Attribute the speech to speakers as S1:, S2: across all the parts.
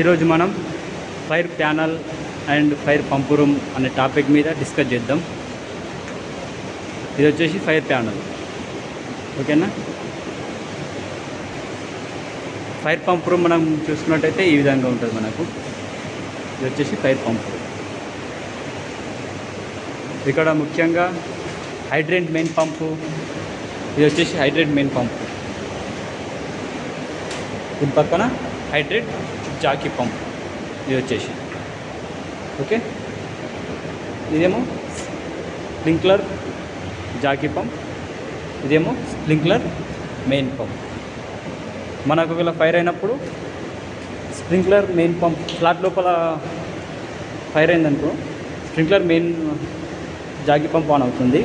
S1: ఈరోజు మనం fire panel and fire pump room అనే టాపిక్ మీద డిస్కస్ చేద్దాం. ఇది వచ్చేసి ఫైర్ ప్యానల్, ఓకేనా. ఫైర్ పంప్ రూమ్ మనం చూసుకున్నట్టయితే ఈ విధంగా ఉంటుంది మనకు. ఇది వచ్చేసి ఫైర్ పంప్ రూమ్. ఇక్కడ ముఖ్యంగా హైడ్రెంట్ మెయిన్ పంపు, ఇది వచ్చేసి హైడ్రెంట్ మెయిన్ పంపు, దీని పక్కన హైడ్రెంట్ జాకీ పంప్ ఇది వచ్చేసి, ఓకే. ఇదేమో స్ప్రింక్లర్ జాకీ పంప్, ఇదేమో స్ప్రింక్లర్ మెయిన్ పంప్. మనకు ఒకవేళ ఫైర్ అయినప్పుడు స్ప్రింక్లర్ మెయిన్ పంప్ ఫ్లాట్ లోపల ఫైర్ అయిందనుకో, sprinkler main jockey pump on అవుతుంది.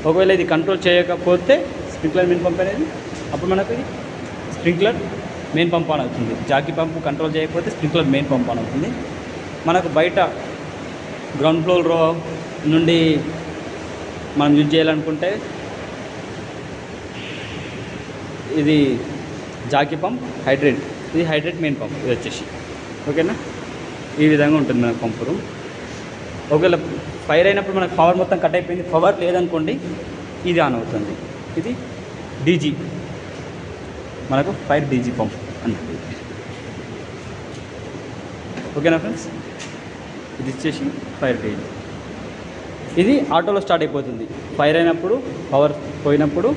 S1: ఒకవేళ ఇది కంట్రోల్ చేయకపోతే స్ప్రింక్లర్ మెయిన్ పంప్ అనేది అప్పుడు మనకు స్ప్రింక్లర్ మెయిన్ పంప్ ఆన్ అవుతుంది. జాకీ పంప్ కంట్రోల్ చేయకపోతే స్ప్రింక్లర్ మెయిన్ పంప్ ఆన్ అవుతుంది. మనకు బయట గ్రౌండ్ ఫ్లోర్ నుండి మనం యూజ్ చేయాలనుకుంటే ఇది జాకీ పంప్, హైడ్రెంట్, ఇది హైడ్రెంట్ మెయిన్ పంప్ ఇది వచ్చేసి, ఓకేనా. ఈ విధంగా ఉంటుంది మన పంప్ రూమ్. ఒకవేళ ఫైర్ అయినప్పుడు మనకు పవర్ మొత్తం కట్ అయిపోయింది, పవర్ లేదనుకోండి, ఇది ఆన్ అవుతుంది. ఇది డీజీ, మనకు ఫైర్ డీజీ పంప్ అన్నది, ఓకేనా ఫ్రెండ్స్. ఇది వచ్చేసి ఫైర్ డీజీ. ఇది ఆటోలో స్టార్ట్ అయిపోతుంది. ఫైర్ అయినప్పుడు, పవర్ పోయినప్పుడు,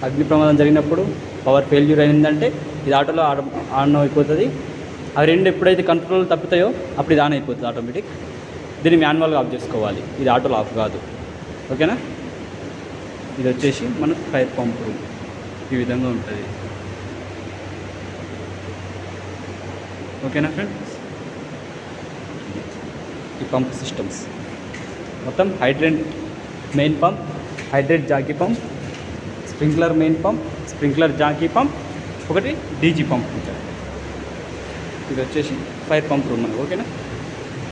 S1: అగ్ని ప్రమాదం జరిగినప్పుడు, పవర్ ఫెయిల్యూర్ అయిందంటే ఇది ఆటోలో ఆన్ అయిపోతుంది. అవి రెండు ఎప్పుడైతే కంట్రోల్ తప్పుతాయో అప్పుడు ఇది ఆన్ అయిపోతుంది ఆటోమేటిక్. దీన్ని మాన్యువల్గా ఆఫ్ చేసుకోవాలి, ఇది ఆటోలో ఆఫ్ కాదు, ఓకేనా. ఇది వచ్చేసి మన ఫైర్ పంప్ రూమ్ ఈ విధంగా ఉంటుంది, ఓకేనా ఫ్రెండ్స్. ఈ పంప్ సిస్టమ్స్ మొత్తం hydrant main pump, hydrant jockey pump, sprinkler main pump, sprinkler jockey pump, ఒకటి డీజీ పంప్ ఉంటుంది. ఇది వచ్చేసి ఫైర్ పంప్ రూమ్ మనకు, ఓకేనా.